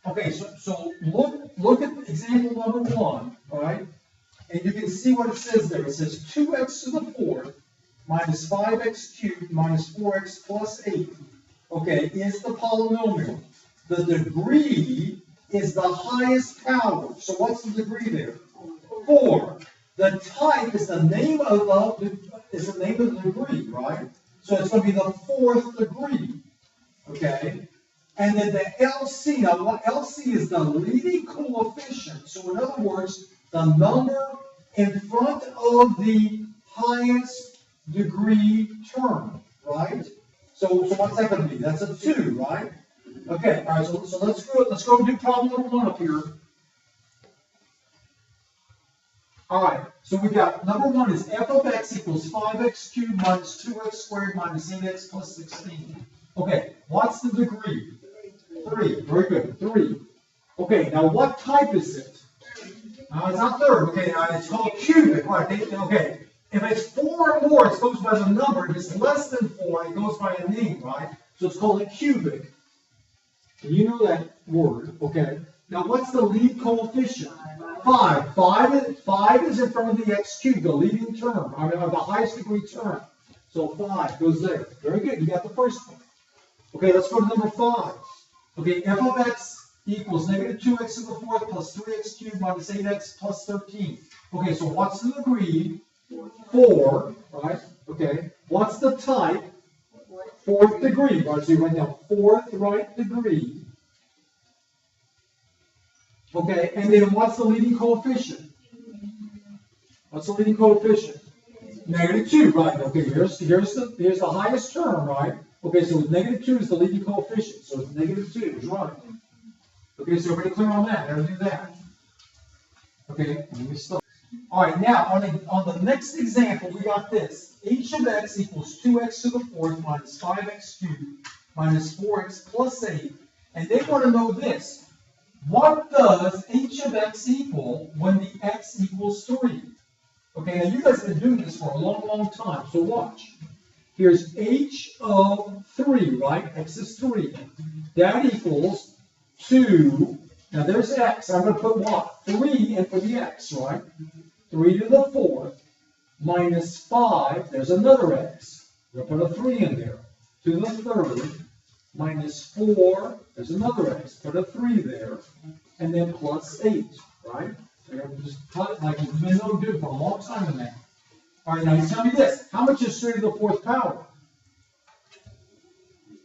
Okay, so look at example number 1, all right? And you can see what it says there. It says 2x to the 4th minus 5x cubed minus 4x plus 8, okay, is the polynomial. The degree is the highest power. So what's the degree there? 4. The type is the name of the degree, right? So it's going to be the 4th degree, okay? And then the LC, now what LC is the leading coefficient. So in other words, the number in front of the highest degree term, right? So what's that going to be? That's a 2, right? Okay, all right, so let's go do problem number 1 up here. All right, so we got number 1 is f of x equals 5x cubed minus 2x squared minus 8x plus 16. Okay, what's the degree? 3. Very good. 3. Okay, now what type is it? It's not third. Okay, now it's called cubic. Right? Okay. If it's 4 or more, it goes by the number. If it's less than 4, it goes by a name, right? So it's called a cubic. You know that word. Okay. Now what's the lead coefficient? 5. 5 is in front of the x cubed, the leading term. I mean, the highest degree term. So 5 goes there. Very good. You got the first one. Okay, let's go to number 5. Okay, f of x equals negative 2x to the 4th plus 3x cubed minus 8x plus 13. Okay, so what's the degree? 4, right? Okay. What's the type? 4th degree, right? So you write down 4th right degree. Okay, and then what's the leading coefficient? What's the leading coefficient? Negative 2, right? Okay, here's the highest term, right? Okay, so negative 2 is the leading coefficient, so it's negative 2, is right. Okay, so everybody clear on that? How to do that? Okay, let me start. All right, now on the next example, we got this. h of x equals 2x to the 4th minus 5x cubed minus 4x plus 8. And they want to know this. What does h of x equal when the x equals 3? Okay, now you guys have been doing this for a long, long time, so watch. Here's h of 3, right? X is 3. That equals 2. Now there's x. I'm going to put what? 3 in for the x, right? 3 to the 4th minus 5. There's another x. We're going to put a 3 in there. To the 3rd minus 4. There's another x. Put a 3 there. And then plus 8, right? So you're just put it like you've been able to do for a long time now. All right, now you tell me this. How much is 3 to the 4th power?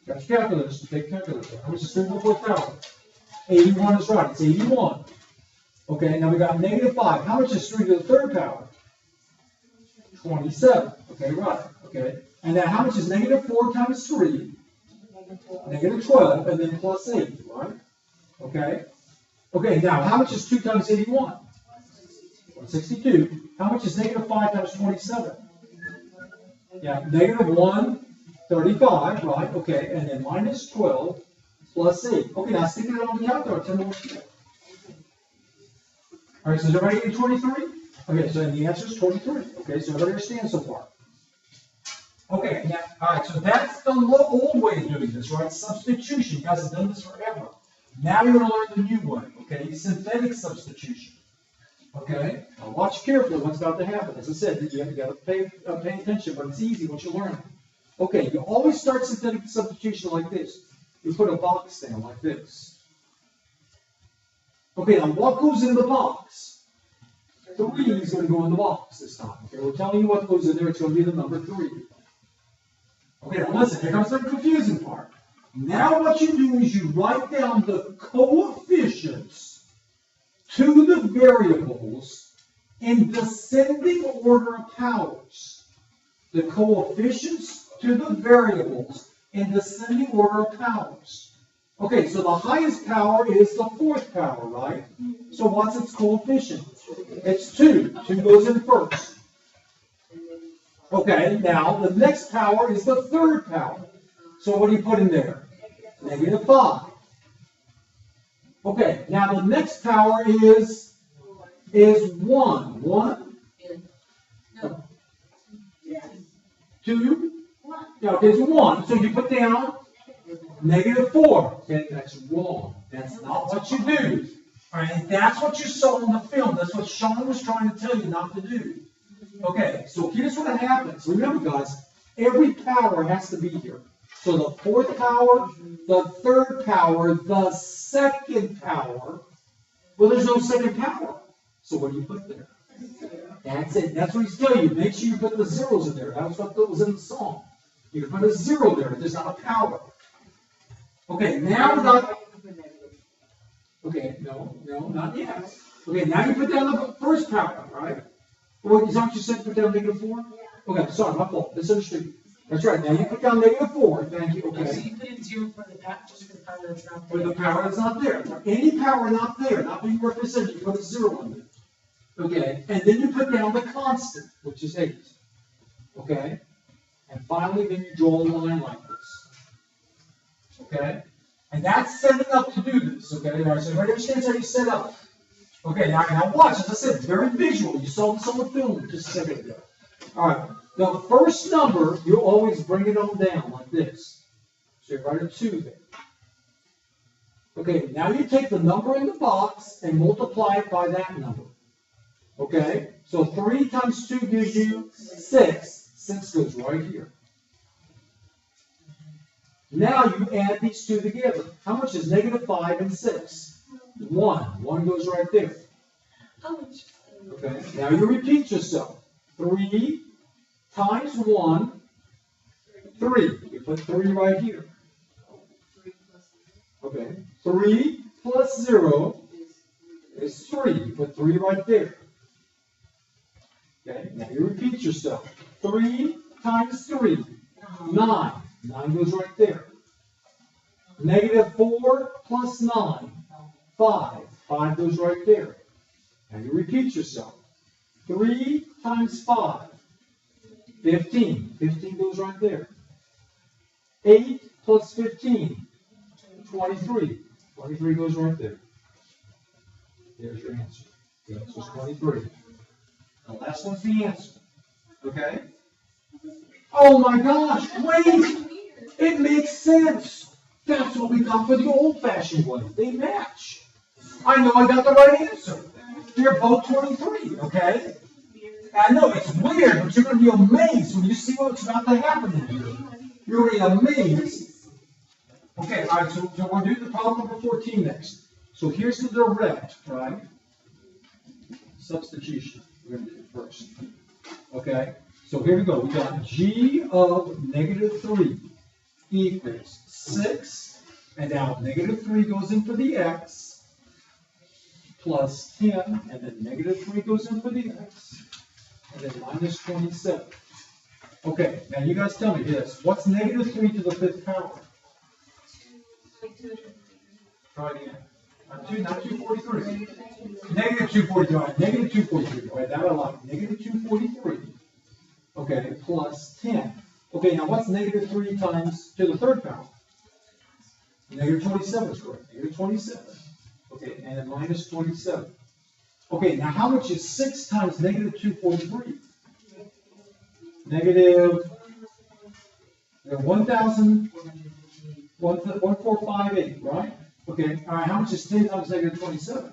Got your calculators. Take calculator. How much is 3 to the 4th power? 81 is right. It's 81. Okay, now we got negative 5. How much is 3 to the 3rd power? 27. Okay, right. Okay. And now how much is negative 4 times 3? Negative 12. And then plus 8, right? Okay. Okay, now how much is 2 times 81? 162. How much is negative 5 times 27? Yeah, negative 135, right? Okay, and then minus 12 plus 8. Okay, now stick it on the calculator. Tell me what you get. All right, so is everybody getting 23? Okay, so the answer is 23. Okay, so everybody understands so far. Okay, now, all right, so that's the old way of doing this, right? Substitution. You guys have done this forever. Now you're going to learn the new way, okay? Synthetic substitution. Okay, now watch carefully what's about to happen. As I said, you got to pay attention, but it's easy once you learn it. Okay, you always start synthetic substitution like this. You put a box down like this. Okay, now what goes in the box? 3 is going to go in the box this time. Okay, we're telling you what goes in there. It's going to be the number 3. Okay, now listen, here comes the confusing part. Now what you do is you write down the coefficients to the variables in descending order of powers. The coefficients to the variables in descending order of powers. Okay, so the highest power is the 4th power, right? So what's its coefficient? It's 2. 2 goes in first. Okay, now the next power is the 3rd power. So what do you put in there? Negative 5. Okay, now the next power is 1. 1? No. 2? Yeah, okay, it's 1. So you put down -4. Okay, that's wrong. That's not what you do. All right, and that's what you saw on the film. That's what Sean was trying to tell you not to do. Okay, so here's what happens. Remember, guys, every power has to be here. So the fourth power, the third power, the second power. Well, there's no second power. So what do you put there? That's it. That's what he's telling you. Make sure you put the zeros in there. That's what was in the song. You can put a 0 there if there's not a power. Okay, now we got. Okay, no, not yet. Okay, now you put down the first power, right? Well, is that what you said? Put down -4? Okay, sorry, my fault. Misunderstood. That's right. Now you put down -4. Thank you. Okay. So you put in 0 for the power, just for the power that's not For there. the power that's not there. For any power not there, not being represented, you put a 0 in there. Okay, and then you put down the constant, which is 8. Okay, and finally, then you draw a line like this. Okay, and that's setting up to do this. Okay, all right, so everybody understands how you set up. Okay, now watch. As I said, it's very visual. You saw this on the film just a second ago. All right, the first number, you always bring it on down like this. So you write a 2 there. Okay, now you take the number in the box and multiply it by that number. Okay, so 3 times 2 gives you 6. 6 goes right here. Now you add these two together. How much is -5 and 6? 1. 1 goes right there. How much? Okay, now you repeat yourself. 3 times 1, 3. You put 3 right here. Okay, 3 plus 0 is 3. You put 3 right there. Okay, now you repeat yourself. 3 times 3, 9. 9 goes right there. -4 plus 9, 5. 5 goes right there. Now you repeat yourself. 3 times 5, 15. 15 goes right there. 8 plus 15, 23. 23 goes right there. There's your answer. The answer is 23. The last one's the answer. Okay? Oh my gosh, wait! It makes sense. That's what we got for the old-fashioned way. They match. I know I got the right answer. They're both 23, okay? I know it's weird, but you're going to be amazed when you see what's about to happen in here. You're going to be amazed. Okay, all right, so we'll do the problem number 14 next. So here's the direct, right? Substitution. We're going to do it first. Okay, so here we go. We got g of -3 equals 6, and now -3 goes in for the x, plus 10, and then -3 goes in for the x, and then minus 27. Okay, now you guys tell me this. What's -3 to the 5th power? Try it again. Not 243. -243. All right, -243. All right, that I like. -243. Okay, plus 10. Okay, now what's -3 times to the 3rd power? -27 is correct. -27. Okay, and then minus 27. Okay, now how much is 6 times -243? -1458, right? Okay, all right, how much is 10 times -27?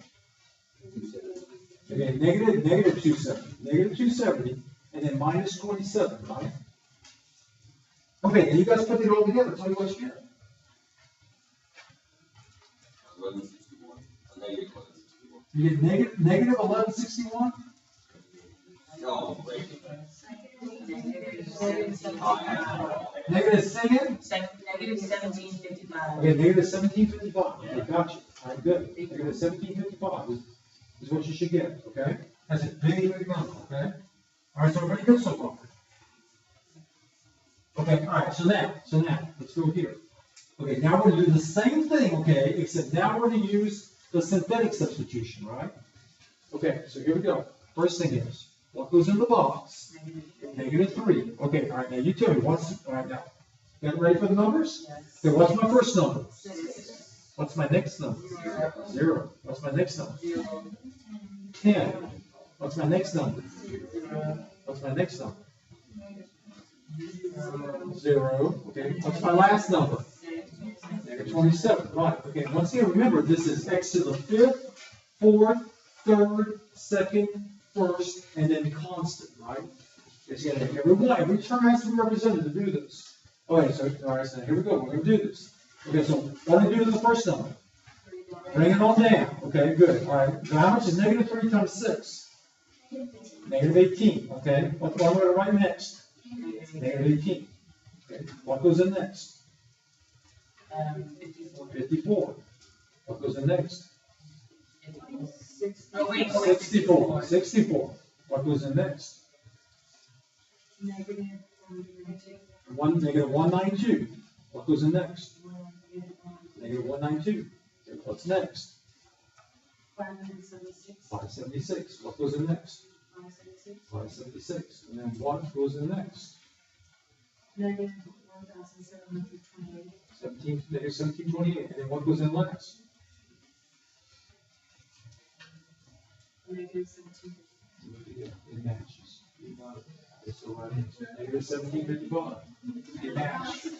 Okay, -270. -270, and then minus 27, right? Okay, then you guys put it all together. Tell me what you get. 1161. You get negative 1161? No, wait. Negative say again? -1755. Okay, negative 1755. Okay, gotcha. All right, good. Negative 1755 is what you should get, okay? That's a big, big number, okay? All right, so everybody good so far? Okay, all right, so now, let's go here. Okay, now we're going to do the same thing, okay, except now we're going to use the synthetic substitution, right? Okay, so here we go. First thing is, what goes in the box? -3. Okay, all right, now you tell me, all right, now, got ready for the numbers? Yes. Okay, what's my first number? 6. What's my next number? 0. What's my next number? 0. 10. What's my next number? 0. What's my next number? 0. Okay, what's my last number? Negative 27, right. Okay, once again, remember, this is x to the fifth, fourth, third, second, first, and then constant, right? It's gonna, every term has to be represented to do this. Okay, so, all right, so here we go, we're gonna do this. Okay, so what do we do to the first number? Bring it on down. Okay, good. All right, so how much is negative 3 times 6? Negative 18, okay. What am I gonna write next? Negative 18. Okay, what goes in next? 54. 54. What goes in next? Oh, wait, 64. 64. What goes in next? Negative Negative 192. What goes in next? Negative 192. Okay, what's next? 576. 576. What goes in next? 576. 576. And then what goes in next? Negative 1,728. Negative 1728. And then what goes in last? Negative 17. It matches. You got it. Okay, so right into negative 1755. It matches.